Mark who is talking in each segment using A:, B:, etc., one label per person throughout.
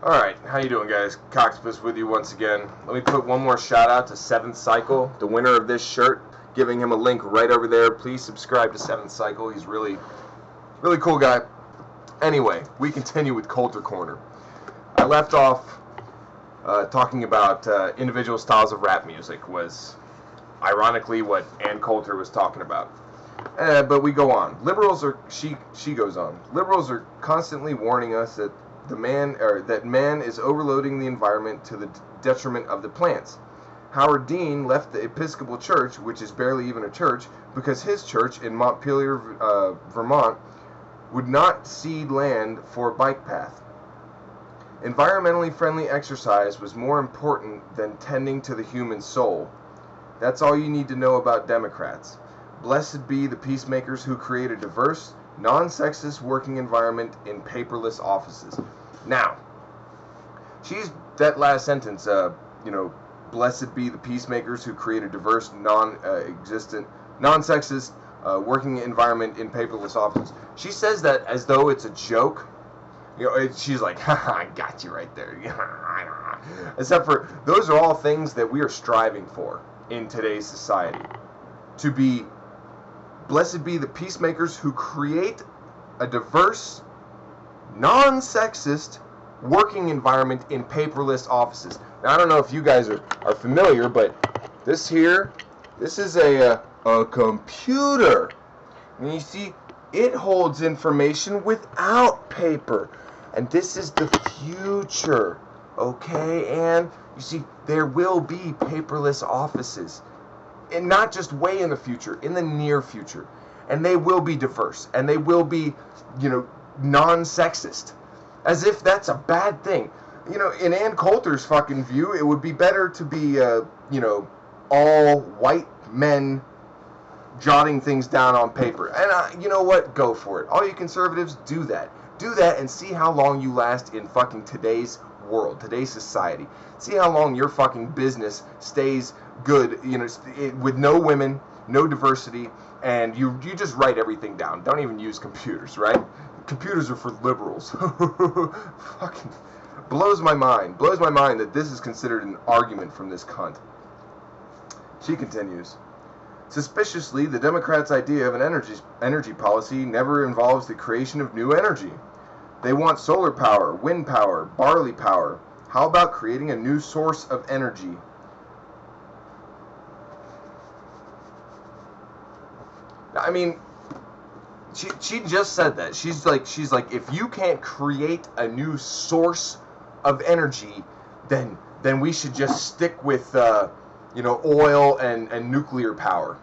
A: Alright, how you doing, guys? Coxpus with you once again. Let me put one more shout out to 7th Cycle, the winner of this shirt. Giving him a link right over there. Please subscribe to 7th Cycle. He's really cool guy. Anyway, we continue with Coulter Corner. I left off talking about individual styles of rap music, was ironically what Ann Coulter was talking about. But we go on. She goes on. Liberals are constantly warning us that that man is overloading the environment to the detriment of the plants. Howard Dean left the Episcopal Church, which is barely even a church, because his church in Montpelier, Vermont, would not cede land for a bike path. Environmentally friendly exercise was more important than tending to the human soul. That's all you need to know about Democrats. Blessed be the peacemakers who create a diverse, non-sexist working environment in paperless offices. Now, that last sentence, blessed be the peacemakers who create a diverse, non-sexist working environment in paperless offices. She says that as though it's a joke. She's like, haha, I got you right there. Except for, those are all things that we are striving for in today's society. To be, blessed be the peacemakers who create a diverse, non-sexist working environment in paperless offices. Now, I don't know if you guys are familiar, but this is a computer. And you see, it holds information without paper. And this is the future, okay? And you see, there will be paperless offices. And not just way in the future, in the near future. And they will be diverse. And they will be, non-sexist. As if that's a bad thing. In Ann Coulter's fucking view, it would be better to be, all white men jotting things down on paper. And you know what? Go for it. All you conservatives, do that. Do that and see how long you last in fucking today's world, today's society. See how long your fucking business stays good, with no women, no diversity, and you just write everything down. Don't even use computers, right? Computers are for liberals. Fucking blows my mind. Blows my mind that this is considered an argument from this cunt. She continues. Suspiciously, the Democrats' idea of an energy policy never involves the creation of new energy. They want solar power, wind power, barley power. How about creating a new source of energy? I mean, she just said that. She's like, if you can't create a new source of energy, then we should just stick with oil and nuclear power.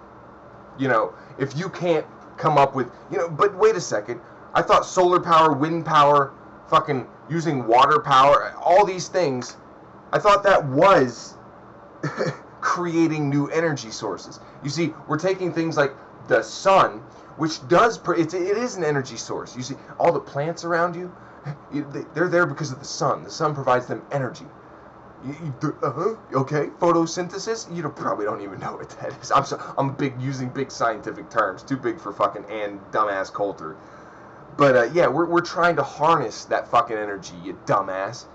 A: If you can't come up with, but wait a second. I thought solar power, wind power, fucking using water power, all these things, I thought that was creating new energy sources. You see, we're taking things like the sun, which it is an energy source. You see, all the plants around you, they're there because of the sun. The sun provides them energy. Okay, photosynthesis. You probably don't even know what that is. I'm using big scientific terms, too big for fucking Ann dumbass Coulter. But yeah, we're trying to harness that fucking energy, you dumbass,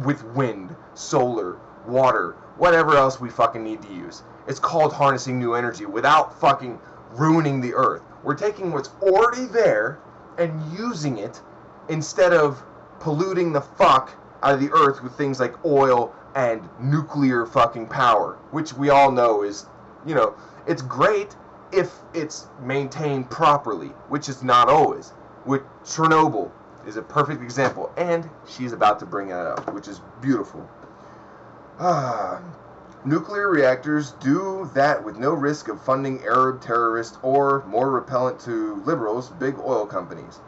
A: with wind, solar, water, whatever else we fucking need to use. It's called harnessing new energy without fucking ruining the earth. We're taking what's already there and using it instead of polluting the fuck out of the earth with things like oil and nuclear fucking power, which we all know is, it's great if it's maintained properly, which is not always. With Chernobyl is a perfect example, and she's about to bring that up, which is beautiful. Nuclear reactors do that with no risk of funding Arab terrorists or, more repellent to liberals, big oil companies.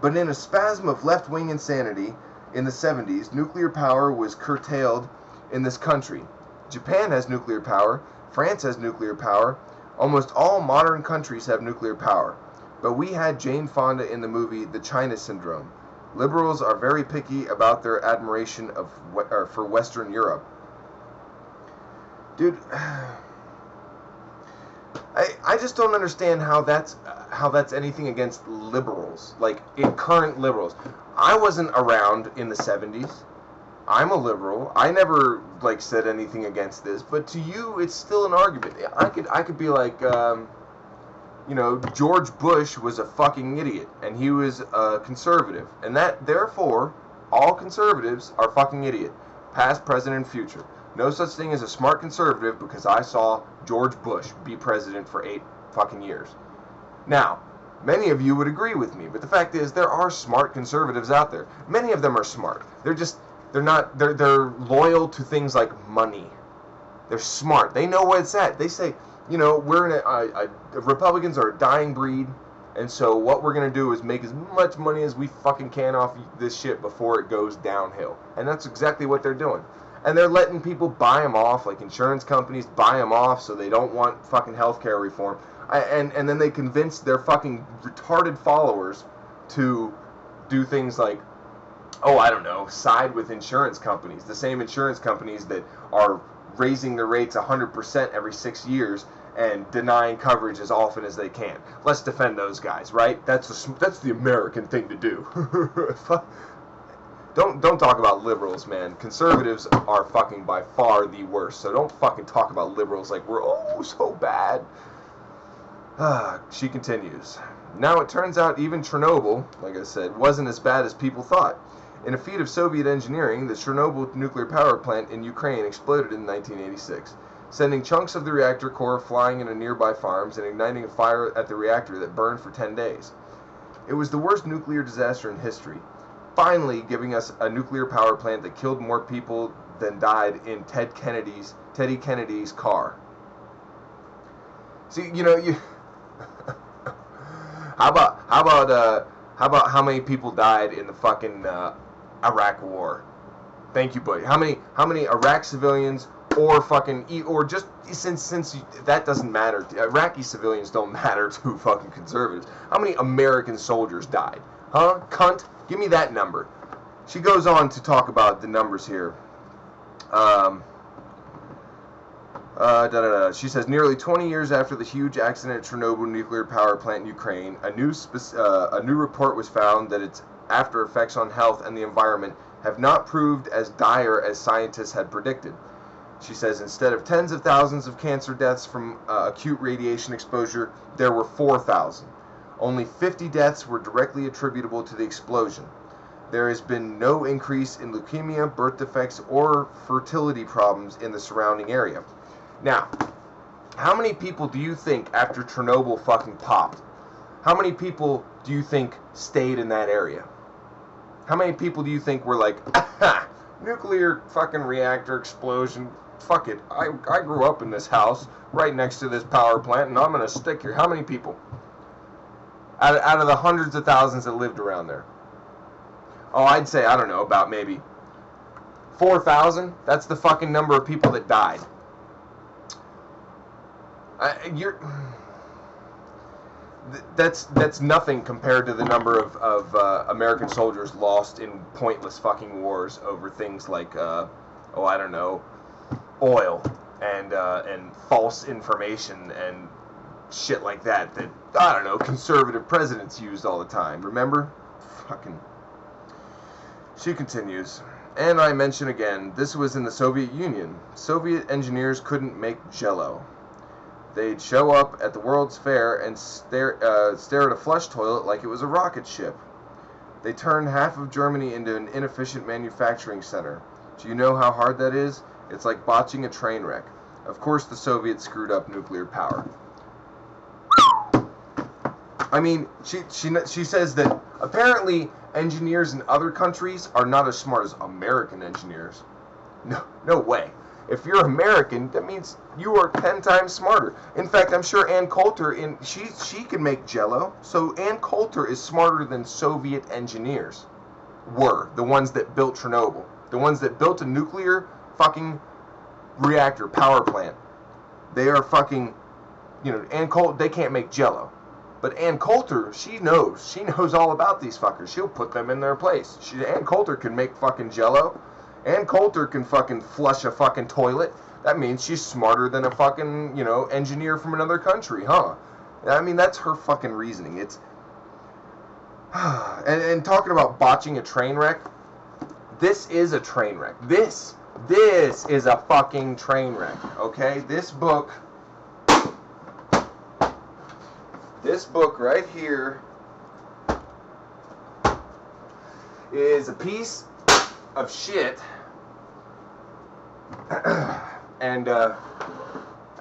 A: But in a spasm of left-wing insanity, in the 70s, nuclear power was curtailed in this country. Japan has nuclear power, France has nuclear power, almost all modern countries have nuclear power. But we had Jane Fonda in the movie The China Syndrome. Liberals are very picky about their admiration for Western Europe. Dude, I just don't understand how that's anything against liberals, like current liberals. I wasn't around in the 70s. I'm a liberal. I never like said anything against this, but to you, it's still an argument. I could be like, you know, George Bush was a fucking idiot, and he was a conservative, and that therefore all conservatives are fucking idiot, past, present, and future. No such thing as a smart conservative because I saw George Bush be president for 8 fucking years. Now, many of you would agree with me, but the fact is there are smart conservatives out there. Many of them are smart. They're loyal to things like money. They're smart. They know where it's at. They say, you know, we're in Republicans are a dying breed, and so what we're going to do is make as much money as we fucking can off this shit before it goes downhill. And that's exactly what they're doing. And they're letting people buy them off, like insurance companies buy them off so they don't want fucking healthcare reform. And then they convince their fucking retarded followers to do things like, oh, I don't know, side with insurance companies. The same insurance companies that are raising their rates 100% every 6 years and denying coverage as often as they can. Let's defend those guys, right? That's the American thing to do. Don't talk about liberals, man. Conservatives are fucking by far the worst. So don't fucking talk about liberals like we're so bad. She continues. Now it turns out even Chernobyl, like I said, wasn't as bad as people thought. In a feat of Soviet engineering, the Chernobyl nuclear power plant in Ukraine exploded in 1986, sending chunks of the reactor core flying into nearby farms and igniting a fire at the reactor that burned for 10 days. It was the worst nuclear disaster in history, finally giving us a nuclear power plant that killed more people than died in Teddy Kennedy's car. See, you know, how about how many people died in the fucking Iraq war? Thank you, buddy. How many Iraq civilians or just since that doesn't matter, Iraqi civilians don't matter to fucking conservatives. How many American soldiers died? Huh? Cunt? Give me that number. She goes on to talk about the numbers here. She says, nearly 20 years after the huge accident at Chernobyl nuclear power plant in Ukraine, a new report was found that its after effects on health and the environment have not proved as dire as scientists had predicted. She says, instead of tens of thousands of cancer deaths from acute radiation exposure, there were 4,000. Only 50 deaths were directly attributable to the explosion. There has been no increase in leukemia, birth defects, or fertility problems in the surrounding area. Now, how many people do you think after Chernobyl fucking popped, how many people do you think stayed in that area? How many people do you think were like, aha, nuclear fucking reactor explosion, fuck it, I grew up in this house right next to this power plant and I'm going to stick here. How many people? Out of the hundreds of thousands that lived around there. Oh, I'd say, I don't know, about maybe 4,000. That's the fucking number of people that died. That's nothing compared to the number of American soldiers lost in pointless fucking wars over things like, I don't know, oil and false information and shit like that I don't know, conservative presidents used all the time. Remember? Fucking. She continues. And I mention again, this was in the Soviet Union. Soviet engineers couldn't make Jell-O. They'd show up at the World's Fair and stare at a flush toilet like it was a rocket ship. They turned half of Germany into an inefficient manufacturing center. Do you know how hard that is? It's like botching a train wreck. Of course the Soviets screwed up nuclear power. I mean, she says that apparently engineers in other countries are not as smart as American engineers. No way. If you're American, that means you are 10 times smarter. In fact, I'm sure Ann Coulter, she can make Jell-O. So Ann Coulter is smarter than Soviet engineers were. The ones that built Chernobyl. The ones that built a nuclear fucking reactor power plant. They are fucking, Ann Coulter, they can't make Jell-O. But Ann Coulter, she knows all about these fuckers. She'll put them in their place. Ann Coulter can make fucking Jell-O. Ann Coulter can fucking flush a fucking toilet. That means she's smarter than a fucking, engineer from another country, huh? I mean, that's her fucking reasoning. It's... and talking about botching a train wreck, this is a train wreck. This is a fucking train wreck, okay? This book right here is a piece of shit. And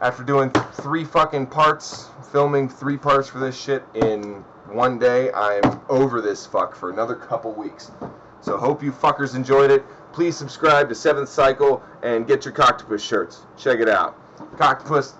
A: after doing 3 fucking parts, filming 3 parts for this shit in one day, I'm over this fuck for another couple weeks. So hope you fuckers enjoyed it. Please subscribe to 7th Cycle and get your Coctopus shirts. Check it out. Coctopus